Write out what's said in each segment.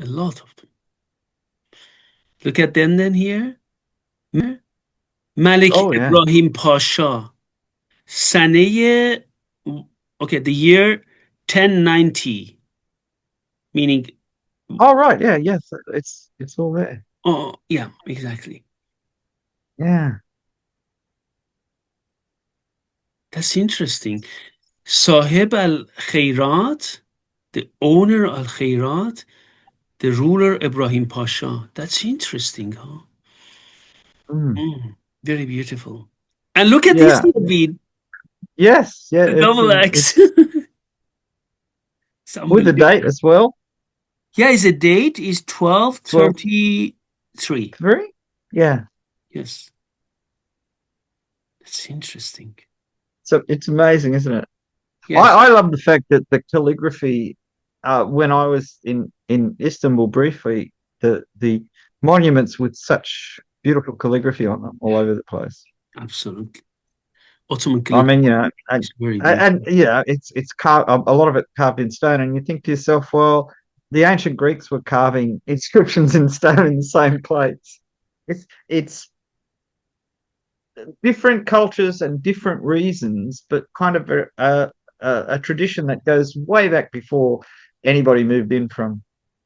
A lot of them. Look at them then here. Malik Oh, yeah. Ibrahim Pasha. Saneye, okay, the year 1090, meaning, Oh, right. Yeah. Yes. It's all there. oh, yeah, exactly. Yeah. That's interesting. Sahib al-Khairat, the owner al-Khairat, the ruler Ibrahim Pasha. That's interesting, huh? Mm. Very beautiful. And look at this, Yeah. David, Yes. Yeah. the double X. It's It's with the unbelievable. date as well. Yeah, the date is 1233. 12/3. Yeah. Yes, that's interesting. So it's amazing, isn't it? Yes. I love the fact that the calligraphy, when I was in Istanbul briefly, the monuments with such beautiful calligraphy on them all over the place. Absolutely. Ottoman I mean, calligraphy is very beautiful. it's carved, a lot of it carved in stone, and you think to yourself, well, the ancient Greeks were carving inscriptions in stone in the same plates. It's different cultures and different reasons, but kind of a tradition that goes way back before anybody moved in from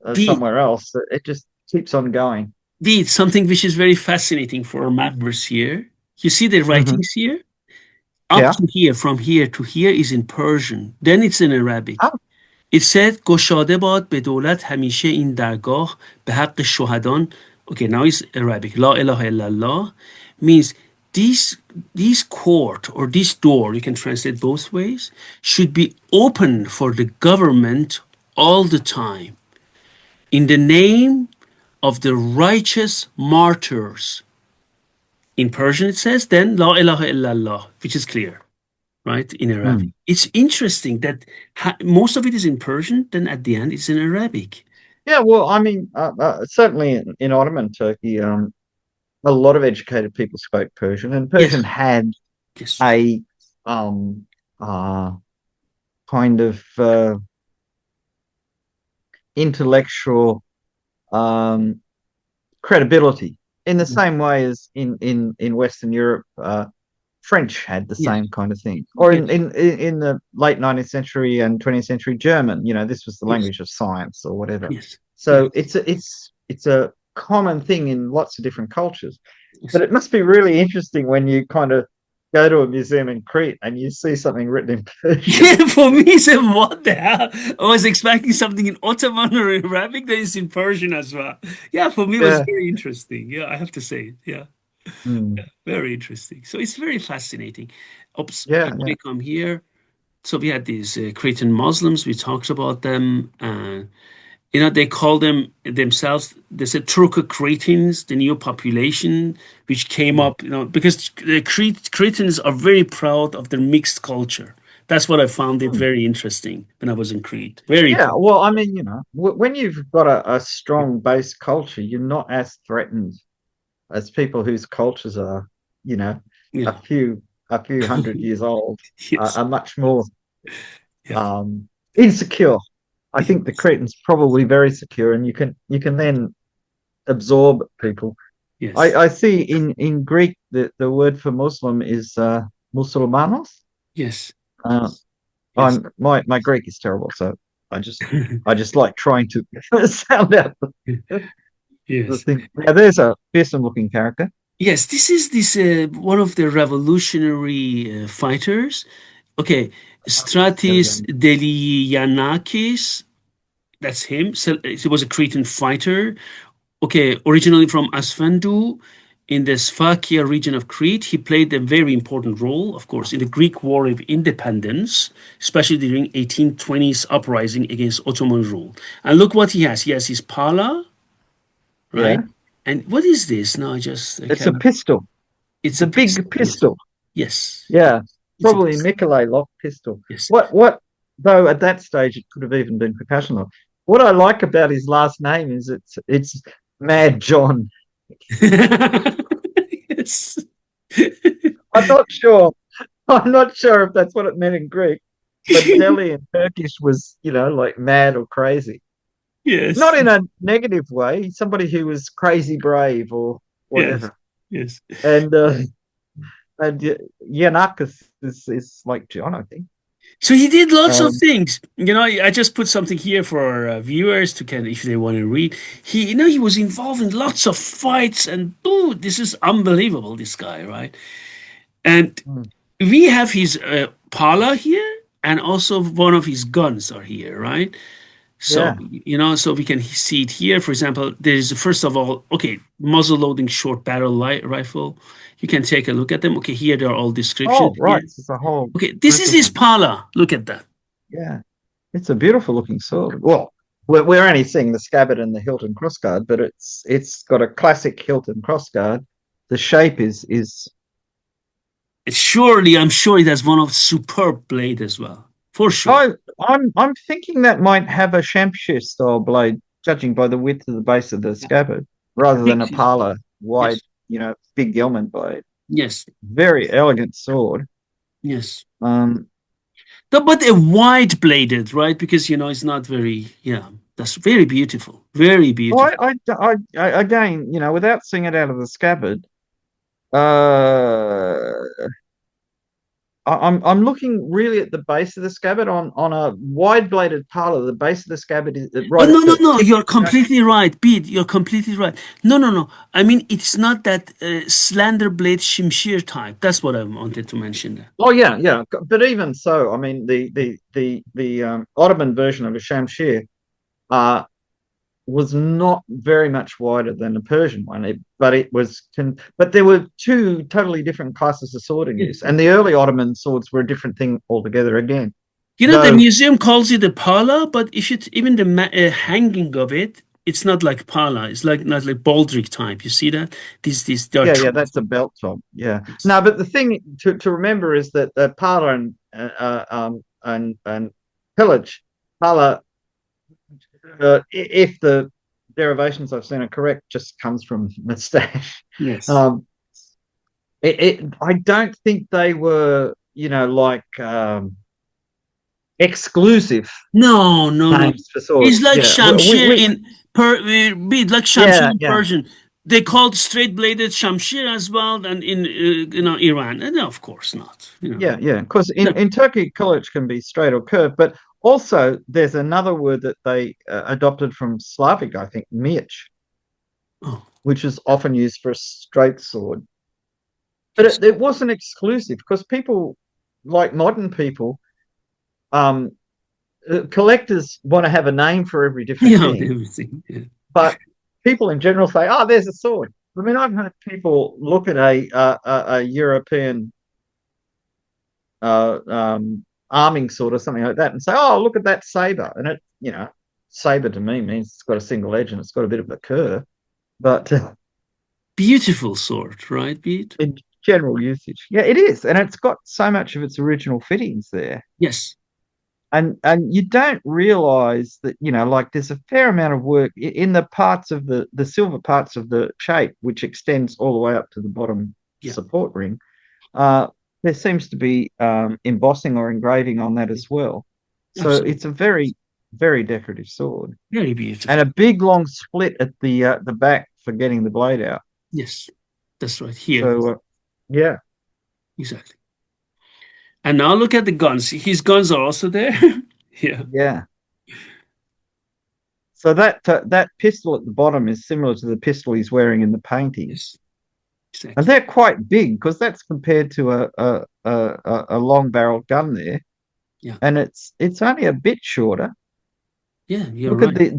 Indeed, somewhere else. It just keeps on going. indeed, something which is very fascinating for our members here. You see the Hmm. writings here? Up Yeah. to here, from here to here is in Persian. Then it's in Arabic. Oh. It said, گشاده باد به دولت همیشه این درگاه به حق شهدان. Okay, now it's Arabic. La ilaha illallah means this court or this door, you can translate both ways, should be open for the government all the time in the name of the righteous martyrs. In Persian it says then La ilaha illallah, which is clear, right, in Arabic. Mm. It's interesting that most of it is in Persian, then at the end it's in Arabic. Yeah, well, I mean, certainly in Ottoman Turkey, a lot of educated people spoke Persian, and Yes, Persian had yes, a um, uh, kind of intellectual credibility in the same way as in Western Europe, French had the yes, same kind of thing, or yes, in the late 19th century and 20th century German. This was the yes, language of science or whatever. yes, So it's a common thing in lots of different cultures. yes. But it must be really interesting when you kind of go to a museum in Crete and you see something written in Persian. Yeah, for me, it's a what the hell? I was expecting something in Ottoman or in Arabic that is in Persian as well. Yeah, for me, it was Yeah. very interesting. Yeah, I have to say. Yeah, Mm. very interesting. So it's very fascinating. Oops, Yeah. I'm Yeah. gonna come here. So we had these Cretan Muslims. We talked about them. They call themselves, they said Turco-Cretans, the new population, which came Mm. up, because the Cretans are very proud of their mixed culture. That's what I found it Mm. very interesting when I was in Crete. Very Yeah. proud. Well, I mean, when you've got a strong base culture, you're not as threatened as people whose cultures are, you know, a Yeah. few a few hundred years old, Yes. are much more Yeah. insecure. I think the Yes. Cretans probably very secure, and you can then absorb people. Yes. I see in Greek the word for Muslim is musulmanos. Yes. Uh, Yes. my Greek is terrible, so I just like trying to sound out the Yes. thing. Now there's a fearsome looking character. Yes, this is this one of the revolutionary fighters. Okay, There we Stratis go. Deliyanakis. That's him. So he was a Cretan fighter. Okay, originally from Asfandu in the Sfakia region of Crete, he played a very important role, of course, in the Greek War of Independence, especially during 1820s uprising against Ottoman rule. And look what he has. He has his pala, right? Yeah, And what is this? No, I it's a can. pistol. It's It's a a big pistol. Yes, pistol. yes, Yeah, it's a probably pistol. Nikolay lock pistol. Yes. What? Though at that stage it could have even been percussion. What I like about his last name is it's Mad John. Yes. I'm not sure. I'm not sure if that's what it meant in Greek, but Delhi in Turkish was, like mad or crazy. Yes. Not in a negative way. Somebody who was crazy brave or Yes. whatever. Yes. And Yanakis is like John, I think. So he did lots of Um, things. I just put something here for our viewers to kind of, if they want to read. He was involved in lots of fights, and oh, this is unbelievable. This guy, right? And hmm, we have his pala here, and also one of his guns are here, right? So, yeah. so we can see it here. For example, there is, first of all, okay, muzzle loading short barrel rifle. You can take a look at them. Okay, here they're all descriptions Oh, right. here. So it's a whole Okay, this group is of his them. pala. Look at that. Yeah. It's a beautiful looking sword. Well, we're only seeing the scabbard and the hilt and crossguard, but it's got a classic hilt and crossguard. The shape is Surely, I'm sure it has one of superb blade as well, for sure. I'm thinking that might have a H.M.C style blade, judging by the width of the base of the scabbard, I rather than think a so. parlor wide, Yes, big yeoman blade. yes, Very elegant sword. yes. Um, But a wide bladed, right? Because it's not very. Yeah, that's very beautiful. Very beautiful. again, without seeing it out of the scabbard, uh, I'm looking really at the base of the scabbard on a wide bladed parlor. The base of the scabbard is Oh right no, at no, the no! tip. You're completely right, Bede. You're completely right. No, no, no. I mean, it's not that slender blade Shimshir type. That's what I wanted to mention there. Oh yeah, yeah. But even so, I mean the Ottoman version of a Shamshir uh was not very much wider than the Persian one. But it was but there were two totally different classes of sword in Yes. use, and the early Ottoman swords were a different thing altogether again. The Though, museum calls it a pala, but if you even the hanging of it, it's not like pala. It's like not like baldric type. You see that? These they are yeah, true. that's a belt top. Yeah. No, but the thing to remember is that Pala and pillage, Pala, if the derivations I've seen are correct, just comes from moustache. Yes. Um, I don't think they were, like exclusive No, no, no. names for swords. It's like Yeah, Shamshir in be like Shamshir yeah, in yeah, Persian. They called straight bladed Shamshir as well, and in Iran. And no, of course not. yeah. Because No. in Turkey, college can be straight or curved, but also there's another word that they adopted from Slavic, I think, mich, Oh, which is often used for a straight sword. But yes. it wasn't exclusive because people, like modern people, um, collectors want to have a name for every different Yeah, thing, everything. Yeah. but people in general say, "Oh, there's a sword." I mean, I've heard people look at a European arming sword or something like that and say, "Oh, look at that saber," and saber to me means it's got a single edge and it's got a bit of a curve, but Beautiful sword, right, Pete? in general usage, yeah, it is, and it's got so much of its original fittings there. Yes. And you don't realize that like there's a fair amount of work in the parts of the silver parts of the shape, which extends all the way up to the bottom Yeah. support ring. uh there seems to be embossing or engraving on that as well, so Absolutely. it's a very, very decorative sword, Very and beautiful. a big long split at the back for getting the blade out. Yes. That's right. Here. So yeah, Exactly. And now look at the guns. His guns are also there. Yeah. yeah. So that pistol at the bottom is similar to the pistol he's wearing in the painting. Yes. And exactly. they're quite big because that's compared to a long barreled gun there, Yeah, and it's only a bit shorter. yeah, you're Look at right.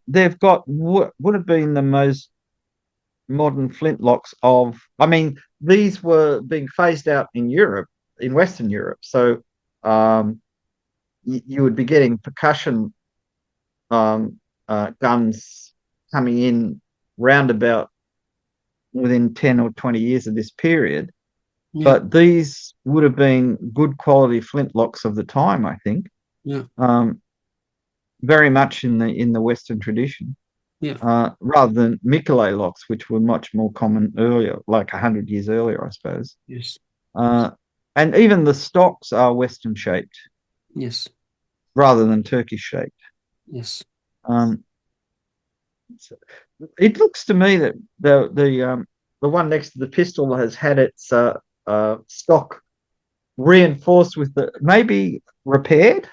they've got what would have been the most modern flintlocks of. I mean, these were being phased out in Europe, in Western Europe. So um, you would be getting percussion um, guns coming in roundabout within 10 or 20 years of this period. Yeah, But these would have been good quality flintlocks of the time, I think, yeah, um, very much in the Western tradition, yeah. rather than Michelet locks, which were much more common earlier, like 100 years earlier, I suppose. Yes, Uh, and even the stocks are Western shaped yes, rather than Turkish shaped. yes. Um, so it looks to me that the one next to the pistol has had its stock reinforced with the maybe repaired.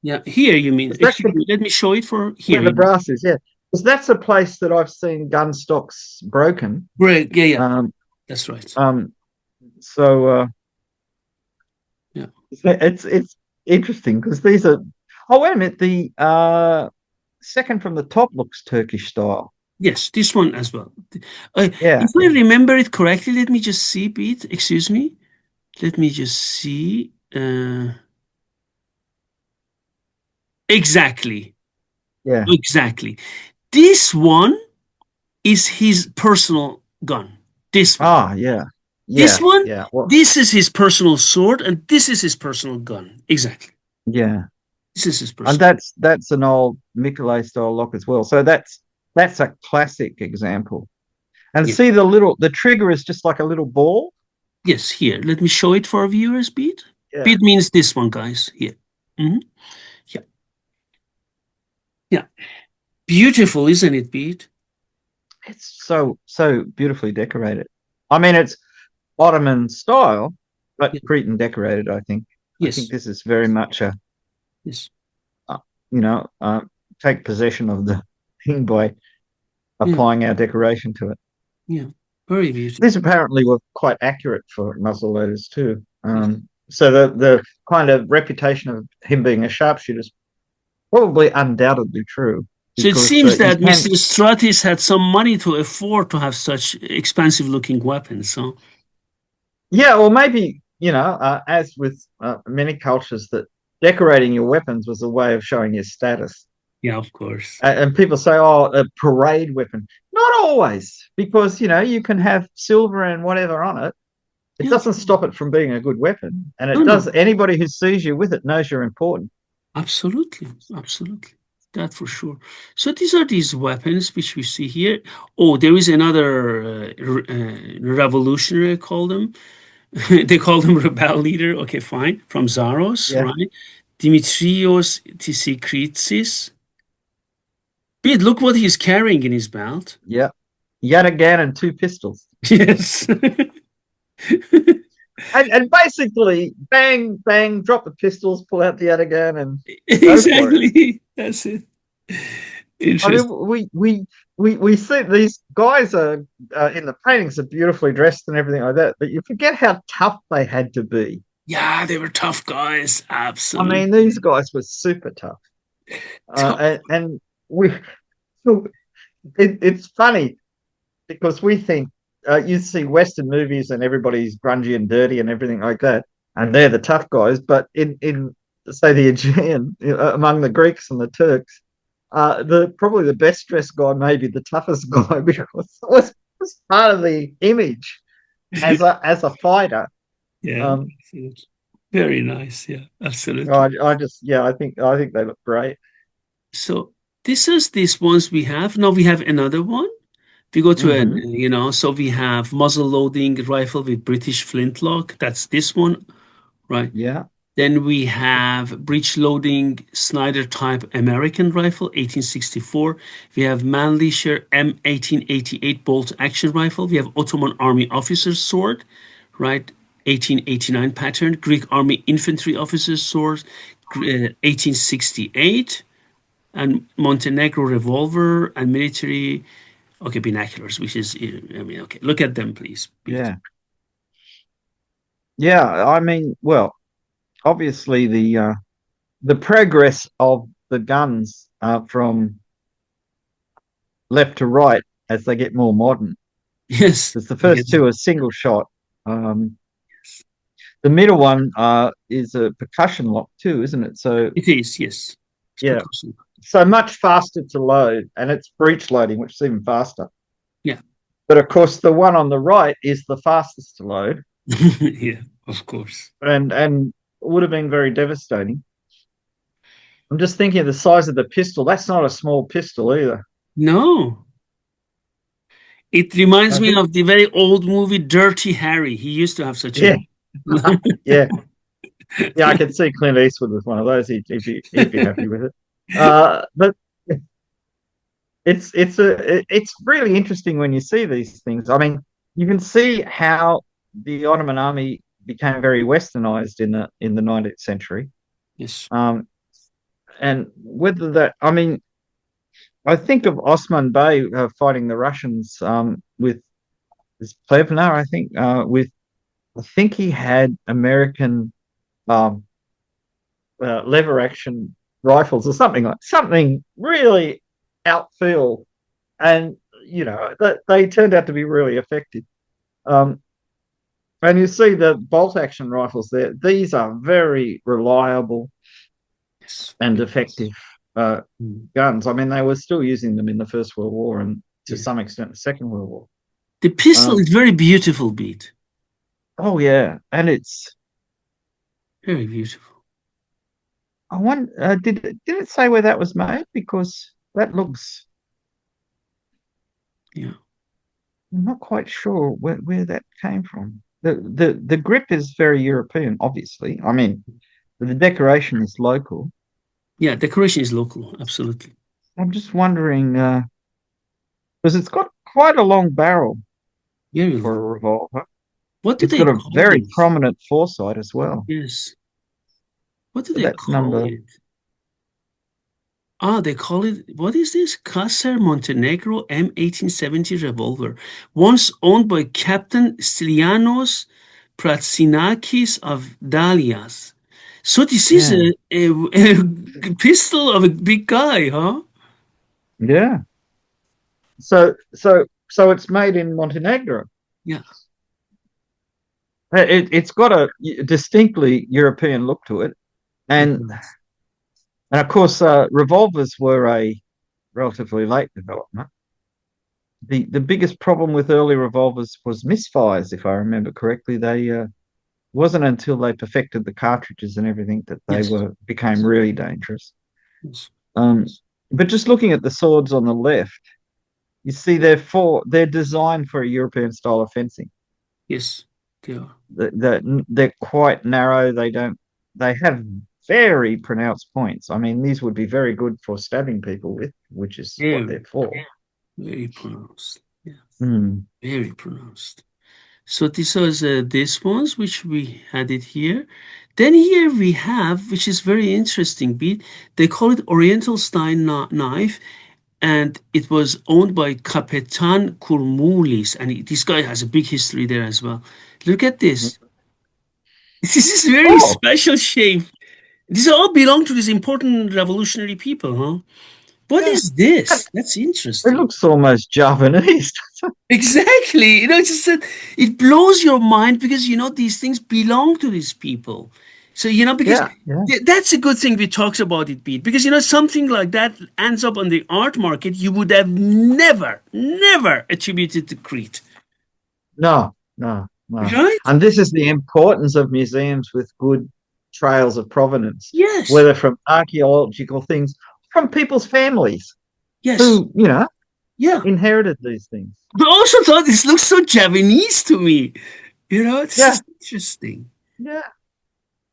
Yeah, here you mean? Because that's Here, the let me show it for where here. the brass is, yeah. Because that's a place that I've seen gun stocks broken. Great. Yeah, yeah, Um, that's right. um, so Yeah. it's interesting because these are. Oh wait a minute, the second from the top looks Turkish style. Yes, this one as well. Yeah, If I yeah, remember it correctly, let me just see, Pete. Excuse me. Let me just see. Exactly. yeah. Exactly. This one is his personal gun. This one. Ah, yeah, This yeah, one, yeah. Well, this is his personal sword, and this is his personal gun. Exactly. yeah. This is his And personal. that's an old Michelet style lock as well. So that's a classic example. And Yeah. see the trigger is just like a little ball. Yes, here. Let me show it for our viewers, Pete. Yeah. Pete means this one, guys. Here. Hmm. Yeah. Yeah. Beautiful, isn't it, Pete? It's so beautifully decorated. I mean, it's Ottoman style, but Yeah. Cretan decorated. I think Yes. this is very much Yes. uh, you know, take possession of the thing by Yeah. applying our decoration to it. Yeah. Very beautiful. These apparently were quite accurate for muzzle loaders too. Yes. So the kind of reputation of him being a sharpshooter is probably undoubtedly true So it because seems you that can. Mr. Stratis had some money to afford to have such expensive looking weapons. So, Yeah, or maybe, as with many cultures, that decorating your weapons was a way of showing your status. yeah, of course. And people say, oh, a parade weapon. Not always, because, you can have silver and whatever on it. It Yeah. doesn't stop it from being a good weapon. And No, it no. does, anybody who sees you with it knows you're important. Absolutely. Absolutely. That for sure. So these are these weapons which we see here. Oh, there is another revolutionary, I call them. They call them rebel leader. Okay, fine. From Zaros, Yeah. right? Dimitrios Tisikritsis. Pete, look what he's carrying in his belt. Yeah. Yet again, and two pistols. Yes. And basically, bang, bang, drop the pistols, pull out the Yataghan, and go for it. Exactly. That's it. I mean, Interesting. we see these guys are in the paintings are beautifully dressed and everything like that, but you forget how tough they had to be. Yeah, they were tough guys. I mean, these Absolutely. guys were super tough, Tough. and we. It's funny because we think you see Western movies and everybody's grungy and dirty and everything like that, and they're the tough guys. But in say the Aegean, among the Greeks and the Turks, the probably the best dressed guy, maybe the toughest guy, because it was part of the image as a fighter. Yeah, Um, absolutely. Very nice. Yeah, absolutely. I just yeah, I think they look great. So this is these ones we have. Now we have another one. We go to Hmm. so we have muzzle loading rifle with British flintlock. That's this one, right? Yeah, Then we have breech loading Snyder type American rifle, 1864. We have Mannlicher M 1888 bolt action rifle. We have Ottoman Army officer's sword, right? 1889 pattern. Greek Army infantry officer's sword, 1868. And Montenegro revolver and military. Okay, binoculars, which is, I mean, okay, look at them, please, Pete. Yeah. Yeah. I mean, well, obviously the progress of the guns from left to right as they get more modern. Yes, Because the first yes, two are single shot. Um, the middle one is a percussion lock too, isn't it? So it is, yes. It's yeah, percussion. so much faster to load, and it's breech loading, which is even faster. Yeah, But of course, the one on the right is the fastest to load, yeah, of course. and would have been very devastating. I'm just thinking of the size of the pistol. That's not a small pistol either. No, it reminds I me think, of the very old movie Dirty Harry. He used to have such a. yeah, yeah, yeah. I could see Clint Eastwood with one of those. He'd be happy with it. But it's really interesting when you see these things. I mean, you can see how the Ottoman army became very westernized in the 19th century. Yes, Um, and whether that, I mean, I think of Osman Bey fighting the Russians with this Plevna, I think, I think he had American um, lever action rifles or something really outfield, and they turned out to be really effective. Um, and you see the bolt action rifles there; these are very reliable yes, and effective uh, mm, guns. I mean, they were still using them in the First World War and to yeah. some extent the Second World War. The pistol Um, is very beautiful, Beat. oh yeah, and it's. Very beautiful. I wonder, did it say where that was made? Because that looks. Yeah. I'm not quite sure where that came from. The grip is very European, obviously. I mean, the decoration is local. Yeah, decoration is local, absolutely. I'm just wondering because it's got quite a long barrel Very for long. a revolver. What do It's they got a call very this? prominent foresight as well. Yes. What do So they that's call number. it? Ah, they call it, what is this? Caser Montenegro M1870 revolver, once owned by Captain Stylianos Pratsinakis of Dalias. So this is Yeah, a pistol of a big guy, huh? yeah. So it's made in Montenegro. Yeah, It's got a distinctly European look to it, it and does. of course, revolvers were a relatively late development. The biggest problem with early revolvers was misfires, if I remember correctly. They wasn't until they perfected the cartridges and everything that they Yes, were became really dangerous. yes, Um, but just looking at the swords on the left, you see they're designed for a European style of fencing. yes, they are. They're quite narrow. They have very pronounced points. I mean, these would be very good for stabbing people with, which is what Very, they're for. very pronounced. Yeah, Mm. very pronounced. So this was this ones which we had it here. Then here we have, which is very interesting, Beat. They call it Oriental style knife, and it was owned by Kapetan Kurmulis, and this guy has a big history there as well. Look at this. This is very Oh, special shape. These all belong to these important revolutionary people, huh? What yeah. is this? That's It interesting. looks almost Javanese. Exactly. It's just that it blows your mind because these things belong to these people. So because Yeah, yeah. that's a good thing we talked about it, Pete. Because something like that ends up on the art market, you would have never attributed to Crete, No, no, no. right? And this is the importance of museums with good trails of provenance, Yes, whether from archaeological things, from people's families yes, who, yeah. inherited these things. But I also thought this looks so Japanese to me. This Yeah, is interesting. yeah.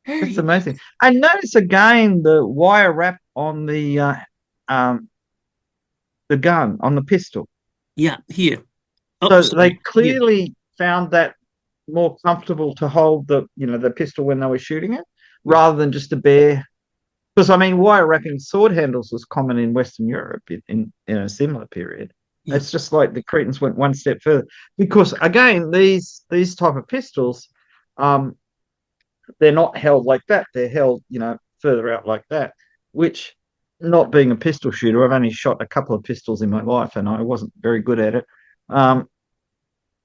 It's Very, amazing. And notice again the wire wrap on um the gun, on the pistol. yeah. Here. Oh, So they sorry. Here. clearly found that more comfortable to hold the pistol when they were shooting it, Yeah. rather than just a bare. Because I mean, wire wrapping sword handles was common in Western Europe in a similar period. Yeah. It's just like the Cretans went one step further because again, these type of pistols, um, they're not held like that. They're held, further out like that. Which, not being a pistol shooter, I've only shot a couple of pistols in my life, and I wasn't very good at it. Um,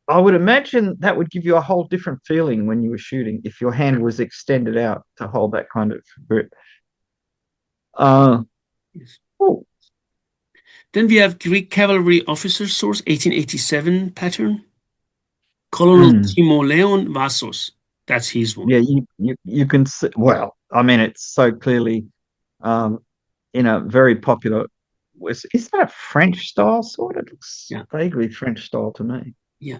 I would imagine that would give you a whole different feeling when you were shooting if your hand was extended out to hold that kind of grip. Uh, Yes. oh, Then we have Greek cavalry officer source, 1887 pattern. Colonel mm, Timoleon Vassos. That's his one. yeah, you can see. Well, I mean, it's so clearly um, in a very popular. Is that a French style sword? It looks Yeah. vaguely French style to me. Yeah.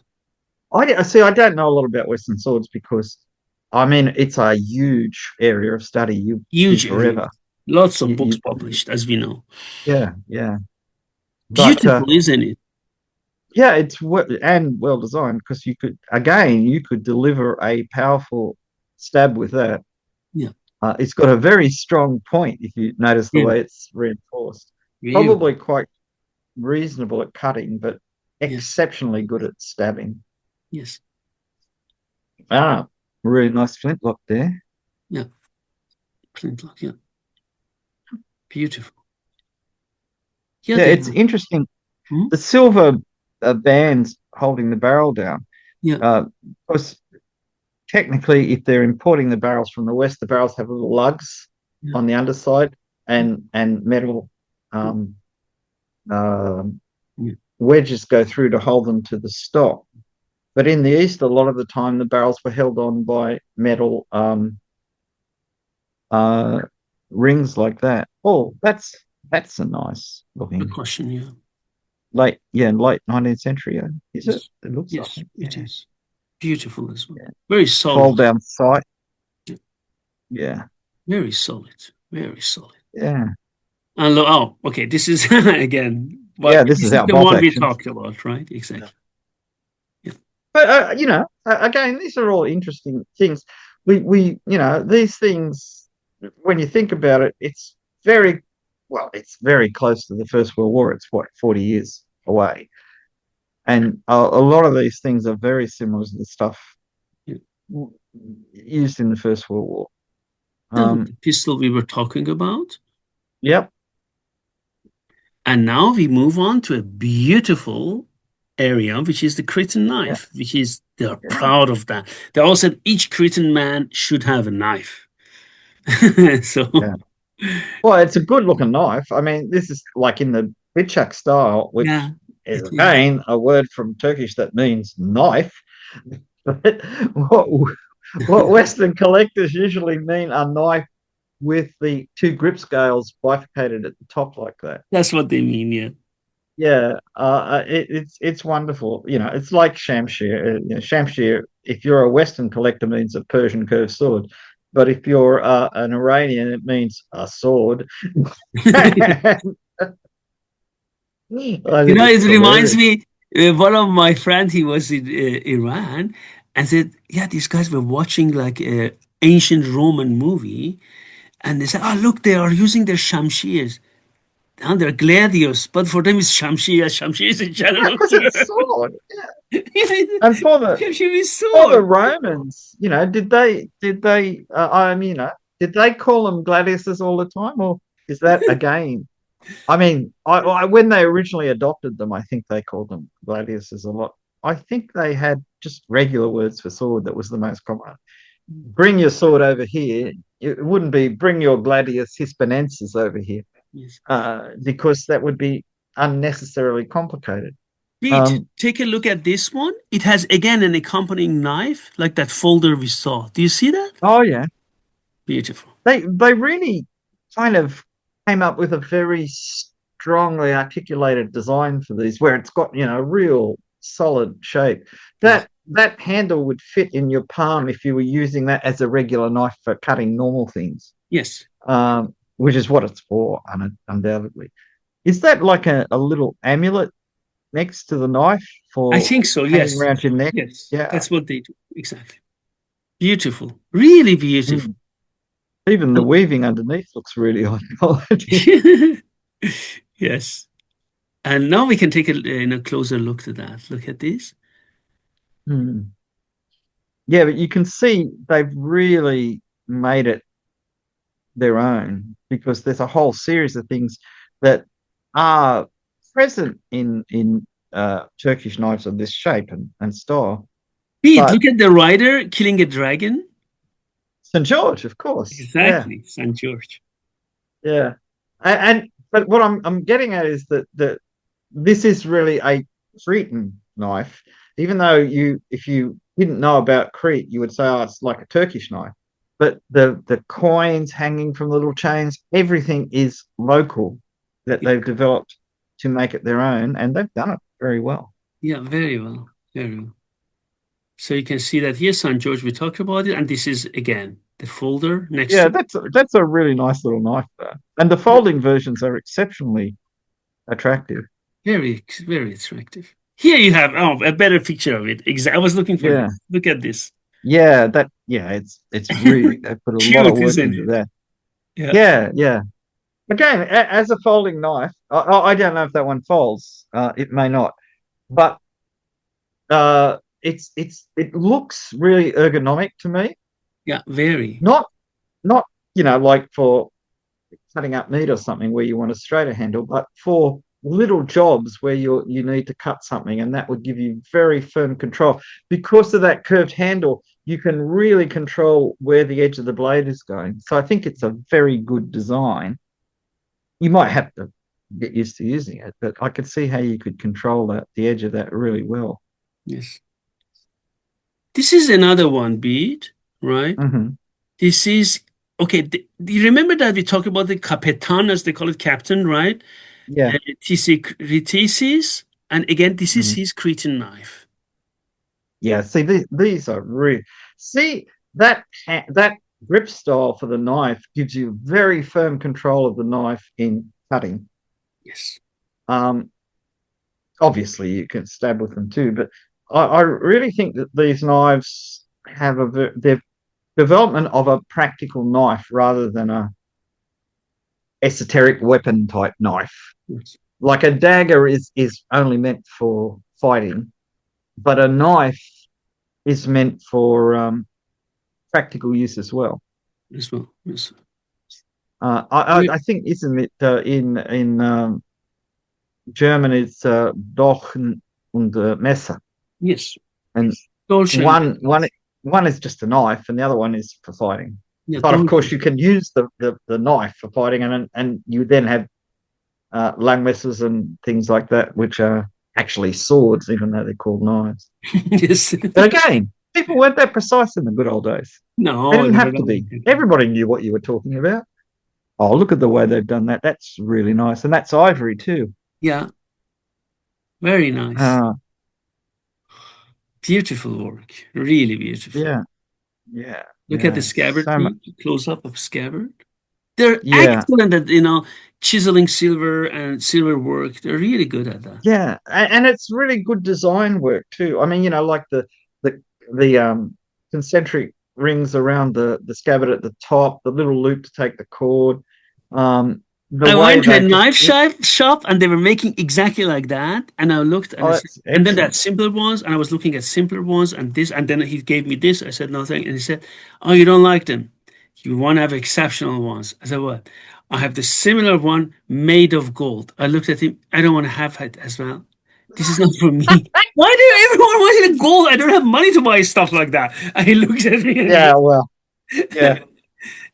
I see. I don't know a lot about Western swords because, I mean, it's a huge area of study. You'd be Huge area. forever. Lots of books You published, as we know. yeah, yeah. But Beautiful, isn't it? yeah, it's and well designed because you could deliver a powerful stab with that. Yeah. It's got a very strong point if you notice the Yeah. way it's reinforced. Very. Probably quite reasonable at cutting, but Yes. exceptionally good at stabbing. Yes. Ah, really nice flintlock there. Yeah. Flintlock. Yeah. Beautiful. Yeah, Yeah, they it's have. interesting. Hmm? The silver bands holding the barrel down. Yeah. Because technically, if they're importing the barrels from the west, the barrels have little lugs Yeah. on the underside and metal um, uh, Yeah. wedges go through to hold them to the stock. But in the east, a lot of the time, the barrels were held on by metal uh, rings like that. Oh, that's a nice Good looking question. Yeah. late 19th century. Is it? Yes. It looks like Yes, it. it Yeah, is. Beautiful as well. yeah. Very solid. Fold down sight. Yeah. Yeah, Very solid. Very solid. yeah, And oh, okay. This is again, yeah. but This this is is out the both one we actions. talked about, right? Exactly. Yeah. But again, these are all interesting things. These things. When you think about it, it's very well. It's very close to the First World War. It's what 40 years away, and a lot of these things are very similar to the stuff Yeah. used in the First World War. That was the Um, pistol we were talking about. yep, And now we move on to a beautiful area, which is the Cretan yeah, knife, which is they're yeah, proud of that. They all said each Cretan man should have a knife. So yeah. Well, it's a good looking knife. I mean, this is like in the bıçak style, yeah, which is it is. again a word from Turkish that means knife. But what what Western collectors usually mean a knife with the two grip scales bifurcated at the top like that. That's what they mean, yeah. Yeah, it's wonderful. It's like Shamshir. Shamshir, if you're a Western collector, means a Persian curved sword, but if you're an Iranian, it means a sword. I You think know, it it's reminds hilarious. me, one of my friends, he was in Iran and said, yeah, these guys were watching like a ancient Roman movie and they said, oh, look, they are using their shamshirs. And they're gladius, but for them it's shamshir. Shamshir is a Yeah, general because it's a term. sword. And Shamshir is for the sword. Romans, did they call them gladiuses all the time, or is that again? I mean, when they originally adopted them, I think they called them gladiuses a lot. I think they had just regular words for sword that was the most common. Bring your sword over here. It wouldn't be bring your gladius hispanensis over here, Yes. because that would be unnecessarily complicated. Pete, Um, take a look at this one. It has again an accompanying knife, like that folder we saw. Do you see that? oh yeah, Beautiful. they really kind of came up with a very strongly articulated design for these, where it's got a real solid shape. Yes. That handle would fit in your palm if you were using that as a regular knife for cutting normal things, Yes. which is what it's for, undoubtedly. Is that like a little amulet next to the knife I for think so. hanging Yes. around your neck? Yes. Yeah. That's what they do. Exactly. Beautiful. Really beautiful. Mm. Even the weaving underneath looks really high quality. Yes. And now we can take a closer look to that. Look at this. Hmm. Yeah, but you can see they've really made it their own because there's a whole series of things that are present in Turkish knives of this shape and style. Pete, But look at the rider killing a dragon. St. George, of course, yeah, Exactly, St. George. yeah, and but what I'm getting at is that this is really a Cretan knife, even though if you didn't know about Crete, you would say, oh, it's like a Turkish knife. But the coins hanging from the little chains, everything is local that Yeah, they've developed to make it their own, and they've done it very well. yeah, very well, very well. So you can see that here, St. George, we talked about it, and this is again the folder next Yeah, to that's a really nice little knife there. And the it. folding versions are exceptionally attractive. Very, very attractive. Here you have a better picture of it. I was looking for Yeah. this. Look at this. Yeah, it's really they put a lot of Cute, work isn't into it? that. Yeah. Yeah, yeah. Again, as a folding knife, I don't know if that one folds. It may not, but it looks really ergonomic to me. Yeah, very. Not not like for cutting up meat or something where you want a straighter handle, but for little jobs where you need to cut something, and that would give you very firm control. Because of that curved handle, you can really control where the edge of the blade is going. So I think it's a very good design. You might have to get used to using it, but I could see how you could control the edge of that really well. Yes. This is another one bead, right? Hmm. This is okay. Do you remember that we talked about the capitan, as they call it, captain, right? Yeah. TC Criticis, and again, this is Mhm. his Cretan knife. Yeah. See, these are really see that grip style for the knife gives you very firm control of the knife in cutting. Yes. Um, Obviously, you can stab with them too, but I really think that these knives have their development of a practical knife rather than a esoteric weapon type knife. Yes. Like a dagger is only meant for fighting, but a knife is meant for practical use as well. As well. Yes. I think isn't it in German it's Dolch und Messer, Yes. and Dolce. one is just a knife, and the other one is for fighting. Yeah, But of course, Dolce. you can use the knife for fighting, and you then have langmessers and things like that, which are actually swords, even though they're called knives. Yes. But again, people weren't that precise in the good old days. They No, didn't not have at to all. be. Everybody knew what you were talking about. Oh, look at the way they've done that. That's really nice. And that's ivory too. Yeah, very nice. Uh, Beautiful work. Really beautiful. yeah, yeah, Look at the yeah. scabbard, So much. Pete. Close up of scabbard. They're Yeah, excellent at, chiseling silver and silver work. They're really good at that. yeah. And it's really good design work too. I mean, like the the concentric rings around the scabbard at the top, the little loop to take the cord. The I way went to a they just knife shop and they were making exactly like that. And I looked and I oh, said, that's and then that excellent. simpler ones, and I was looking at simpler ones and this, and then he gave me this. I said, no, thank you. And he said, oh, you don't like them. You want to have exceptional ones. I said, what? I have the similar one made of gold. I looked at him. I don't want to have it as well. This is not for me. Why do everyone want it in gold? I don't have money to buy stuff like that. And he looked at me and Yeah, well, yeah.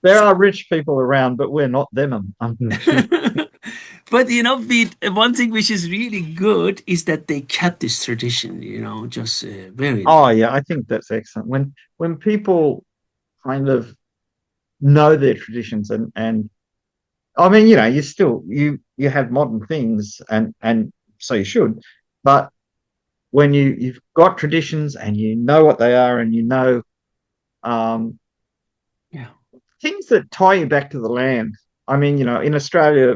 There so are rich people around, but we're not them, unfortunately. but one thing which is really good is that they kept this tradition, just very nice. Oh yeah, I think that's excellent. When people kind of know their traditions and I mean, you still you have modern things and so you should, but when you've got traditions and you know what they are and you know um, Yeah. things that tie you back to the land. I mean, in Australia,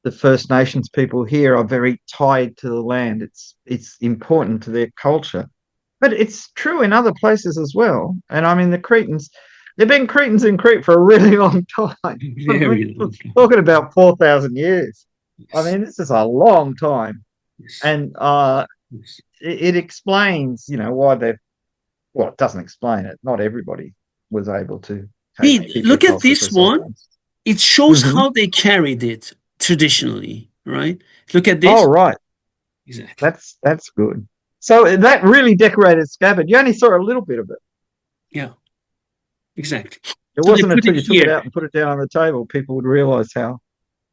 the First Nations people here are very tied to the land. It's important to their culture, but it's true in other places as well. And I mean, the Cretans. There've been Cretans in Crete for a really long time. We're Very long time. talking about 4,000 years. I Yes. mean, this is a long time, Yes. and Yes. it explains, why they've. Well, it doesn't explain it. Not everybody was able to Pete, keep their look at culture for this so one. long. It shows Hmm. how they carried it traditionally, right? Look at Oh, this. right. Exactly. That's good. So that really decorated scabbard. You only saw a little bit of it. Yeah, exactly. It So they wasn't put until it you took it here. out and put it down on the table people would realize how.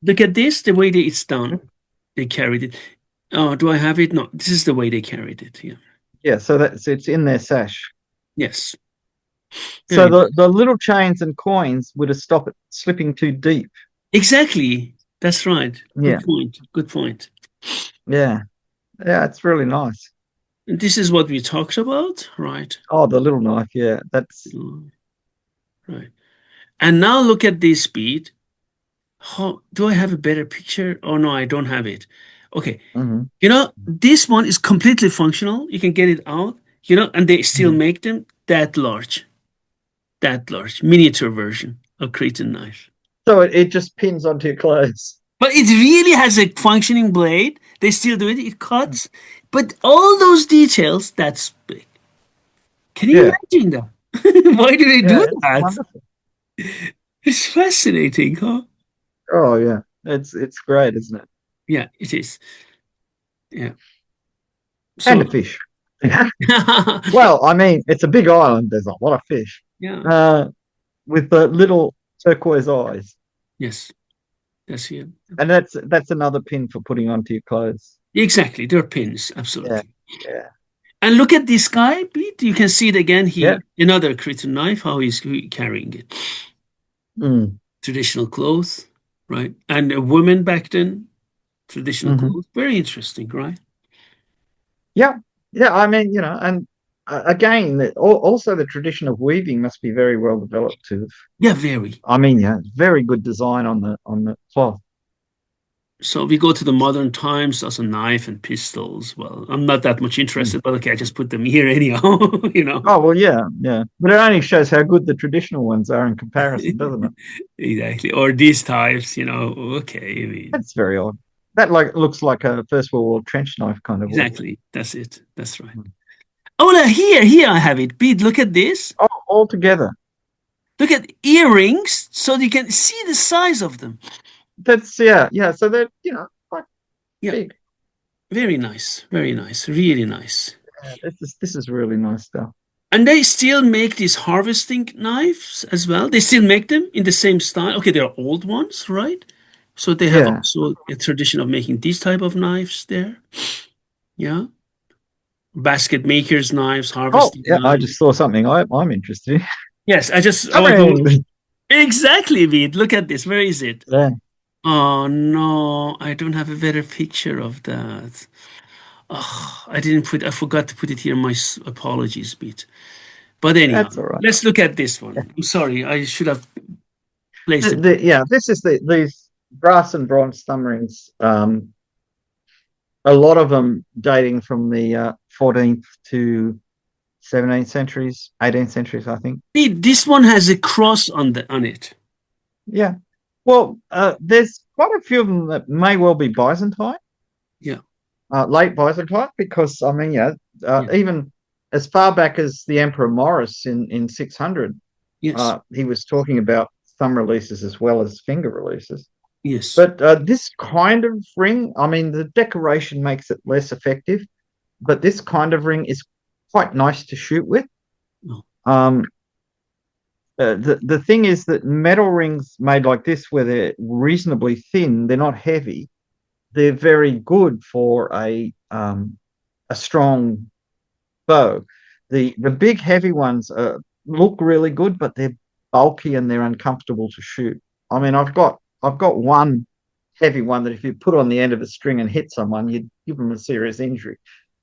Look at this, the way it's done. They carried it. Oh, do I have it? No, this is the way they carried it. Yeah. Yeah, so it's in their sash. Yes. So Very the little chains and coins would have stopped it slipping too deep. exactly. That's right. Yeah, Good point. Good point. yeah, yeah. It's really nice. And this is what we talked about, right? Oh, the little knife. Yeah, that's. Right. And now look at this bead. How do I have a better picture? Oh no, I don't have it. Okay. Mhm, This one is completely functional. You can get it out, and they still mhm. make them that large, miniature version of Cretan knife. So it just pins onto your clothes. But it really has a functioning blade. They still do it. It cuts. But all those details, that's big. Can you Yeah, imagine that? Why do they do yeah. It's that? wonderful. It's fascinating, huh? Oh yeah, it's great, isn't it? Yeah, it is. Yeah. And a So, fish. Well, I mean, it's a big island. There's a lot of fish. yeah. Uh, with the little turquoise eyes, Yes, that's it. and that's another pin for putting onto your clothes. Exactly. They're pins. Yeah, Absolutely. yeah, And look at this guy, Pete. You can see it again. yeah. Another Cretan knife, how he's carrying it. Mm. Traditional clothes, right? And a woman back then, traditional Hmm. clothes. Very interesting, right? Yeah, yeah. I mean, and again, also the tradition of weaving must be very well developed too. Yeah, very. I mean, yeah, very good design on the cloth. So we go to the modern times, also knife and pistols. Well, I'm not that much Mm. interested, but okay, I just put them here anyhow, you know. Oh well, yeah, yeah. But it only shows how good the traditional ones are in comparison, doesn't it? Exactly. Or these types, okay, I mean, That's very odd. That like looks like a First World War trench knife kind of work. exactly. That's it. That's right. Mm. Oh, now here I have it. Pete, look at this. Oh, all together. Look at earrings so you can see the size of them. That's yeah, yeah. So they're quite Yeah, big. very nice. Very nice. Really nice. Yeah, this is really nice stuff. And they still make these harvesting knives as well. They still make them in the same style. Okay, they're old ones, right? So they have Yeah. also a tradition of making these type of knives there. Yeah. Basket makers knives, Oh, harvesting yeah. I knives. just saw something I'm interested in. Yes, I was Submarines. exactly, Vid. Look at this. Where is it? Yeah, Oh no, I don't have a better picture of that. Oh, I forgot to put it here. Apologies, Pete. But anyhow, that's all right. let's look at this Yeah. one. I'm sorry, I should have placed it. Yeah, this is these brass and bronze submarines. A lot of them dating from the 14th to 17th centuries, 18th centuries, I think. Pete, this one has a cross on it. Yeah. Well, there's quite a few of them that may well be Byzantine, Yeah, late Byzantine, because I mean, yeah, yeah, even as far back as the Emperor Maurice in 600, yes, he was talking about thumb releases as well as finger releases. yes. But this kind of ring, I mean, the decoration makes it less effective, but this kind of ring is quite nice to shoot with. Oh, Um, the thing is that metal rings made like this, where they're reasonably thin, they're not heavy. They're very good for a strong bow. The big heavy ones look really good, but they're bulky and they're uncomfortable to shoot. I mean, I've got one heavy one that if you put on the end of a string and hit someone, you'd give them a serious injury.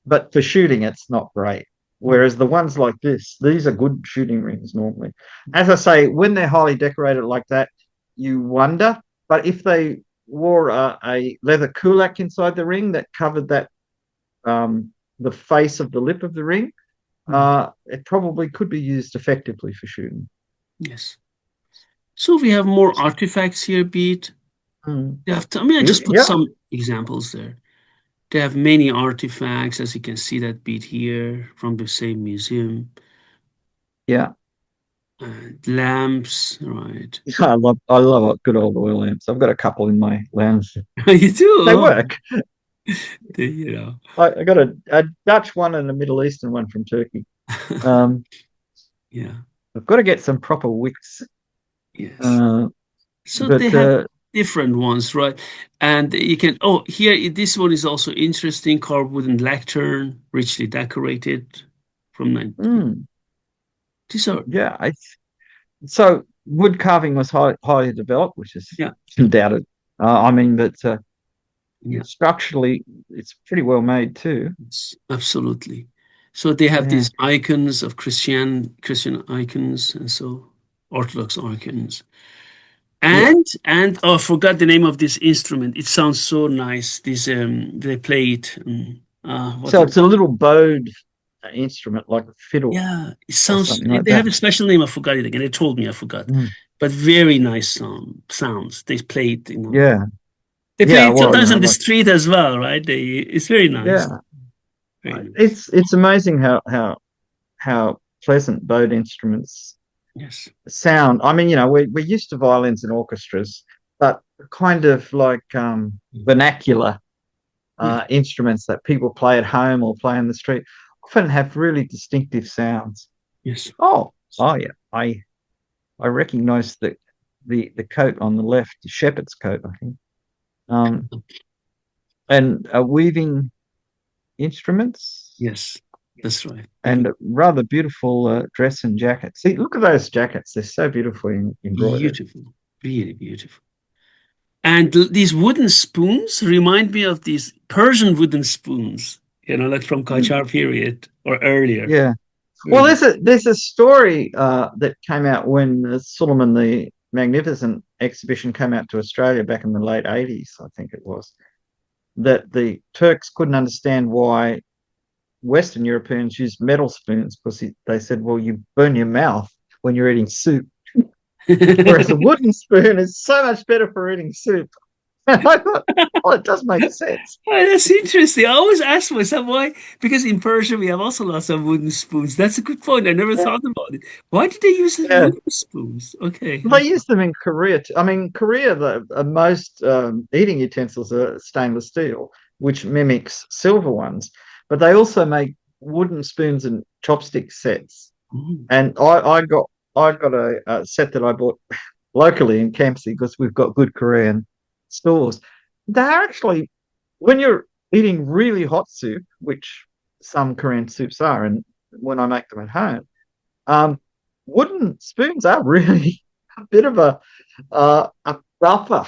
But for shooting, it's not great. Whereas the ones like this, these are good shooting rings normally. As I say, when they're highly decorated like that, you wonder. But if they wore a leather kulak inside the ring that covered the face of the lip of the ring, mm. it probably could be used effectively for shooting. Yes. So we have more artifacts here, Beat. Mm. They have I mean, I just put Yeah, some examples there. They have many artifacts, as you can see that Beat here from the same museum. yeah. Lamps, right? I love good old oil lamps. I've got a couple in my lounge. You do? They Oh, work. you know. I got a Dutch one and a Middle Eastern one from Turkey. Um, Yeah, I've got to get some proper wicks. yes. Uh, So they but have different ones, right? And you can, oh, here, this one is also interesting. Carved wooden lectern, richly decorated from 19. mm, These are, yeah, so wood carving was highly developed, which is yeah, undoubted. I mean, but yeah, structurally, it's pretty well made too. absolutely. So they have Yeah, these icons of Christian icons, and so Orthodox icons. yeah. And oh, I forgot the name of this instrument. It sounds so nice. This they play it. What? So it's a little bowed instrument, like a fiddle Yeah, it or sounds. something like They that. have a special name. I forgot it again. They told me I forgot. Mm, But very nice sounds. They play it. yeah, They play yeah. it Well, sometimes on the like street as well, right? It's very nice. yeah, Very nice. it's amazing how pleasant bowed instruments Yes. sound. I mean, we're used to violins in orchestras, but kind of like vernacular Yeah. instruments that people play at home or play in the street often have really distinctive sounds. Yes. Oh yeah, I recognise the coat on the left, the shepherd's coat, I think, um, and weaving instruments Yes. That's right. Yeah. and a rather beautiful dress and jacket. See, look at those jackets; they're so beautifully embroidered. Beautiful. Really beautiful. And these wooden spoons remind me of these Persian wooden spoons, like from Mm. Qajar period or earlier. Yeah. Well, Really. there's a story that came out when Suleiman the Magnificent exhibition came out to Australia back in the late 80s, I think it was, that the Turks couldn't understand why Western Europeans used metal spoons because they said, well, you burn your mouth when you're eating soup, whereas a wooden spoon is so much better for eating soup. I thought, well, it does make sense. Oh, that's interesting. I always ask myself why, because in Persia we have also lots of wooden spoons. That's a good point. I never Yeah. thought about it. Why did they use the Yeah. wooden spoons? Okay. They use them in Korea too. I mean, Korea, the most eating utensils are stainless steel, which mimics silver ones, but they also make wooden spoons and chopstick sets. Mm. And I got a set that I bought locally in H.M.C because we've got good Korean stores. They're actually, when you're eating really hot soup, which some Korean soups are, and when I make them at home, um, wooden spoons are really a bit of a buffer.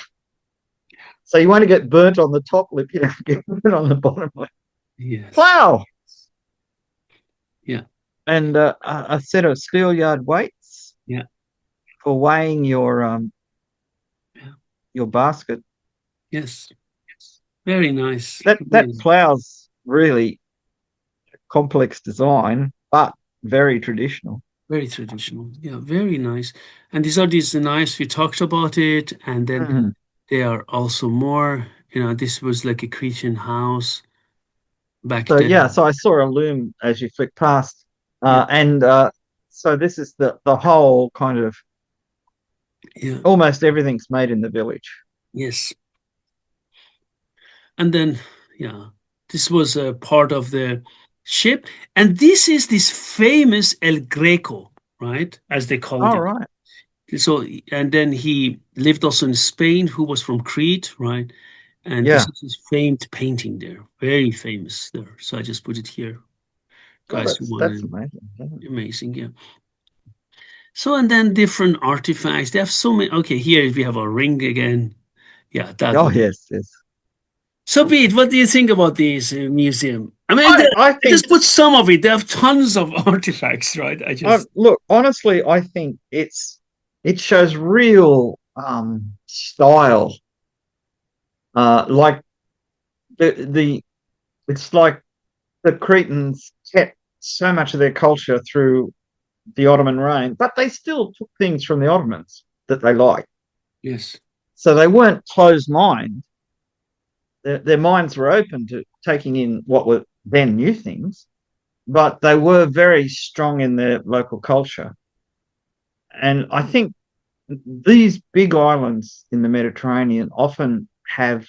So you want to get burnt on the top lip, you don't get burnt on the bottom lip. Yes. Wow. Yeah. And a set of steel yard weights Yeah. for weighing Yeah. your basket. Yes. Very nice. That Really. plough's really complex design, but very traditional. Very traditional. Yeah. Very nice. And these nice. We talked about it, and then Mhm. they are also more. This was like a Cretan house back So yeah, then. so I saw a loom as you flick past, Yeah. and so this is the whole kind of Yeah. almost everything's made in the village. Yes. And then, yeah, this was a part of the ship. And this is this famous El Greco, right? As they called All him. right. So, and then he lived also in Spain, who was from Crete, right? And this Yeah. is his famed painting there, very famous there. So I just put it here. Well, Guys who want that's to, amazing. Yeah. amazing, yeah. So, and then different artifacts. They have so many. Okay, here we have a ring again. Yeah, that Oh one. yes, yes. So, Pete, what do you think about this museum? I mean, I I think just put some of it. They have tons of artifacts, right? I just, look, honestly, I think it shows real style. Like the it's like the Cretans kept so much of their culture through the Ottoman reign, but they still took things from the Ottomans that they liked. Yes. So they weren't closed minded. Their minds were open to taking in what were then new things, but they were very strong in their local culture. And I think these big islands in the Mediterranean often have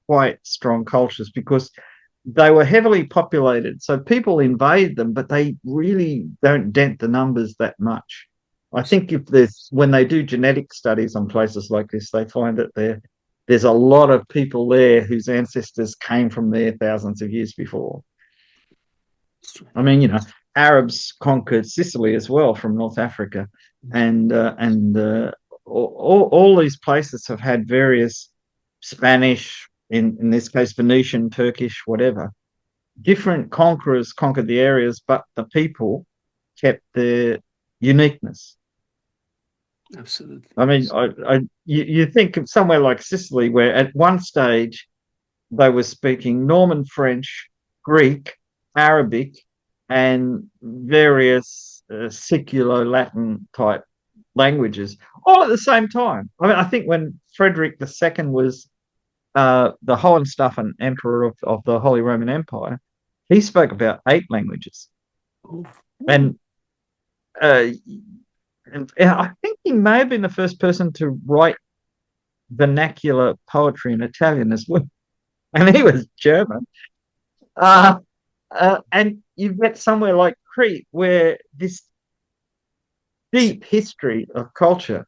quite strong cultures because they were heavily populated. So people invade them, but they really don't dent the numbers that much. I think if there's when they do genetic studies on places like this, they find that there's a lot of people there whose ancestors came from there thousands of years before. I mean, Arabs conquered Sicily as well from North Africa, and all these places have had various Spanish, in this case Venetian, Turkish, whatever. Different conquerors conquered the areas, but the people kept their uniqueness. Absolutely. I mean, you think of somewhere like Sicily, where at one stage they were speaking Norman French, Greek, Arabic, and various Siculo-Latin type languages, all at the same time. I mean, I think when Frederick II was the Hohenstaufen Emperor of the Holy Roman Empire, he spoke about 8 languages. Oh. And, uh, and I think he may have been the first person to write vernacular poetry in Italian as well. And he was German. And you get somewhere like Crete, where this deep history of culture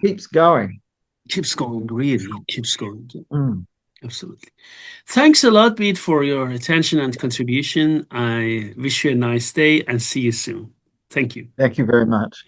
keeps going. Keeps going, really keeps going. Mm. Absolutely. Thanks a lot, Bede, for your attention and contribution. I wish you a nice day and see you soon. Thank you. Thank you very much.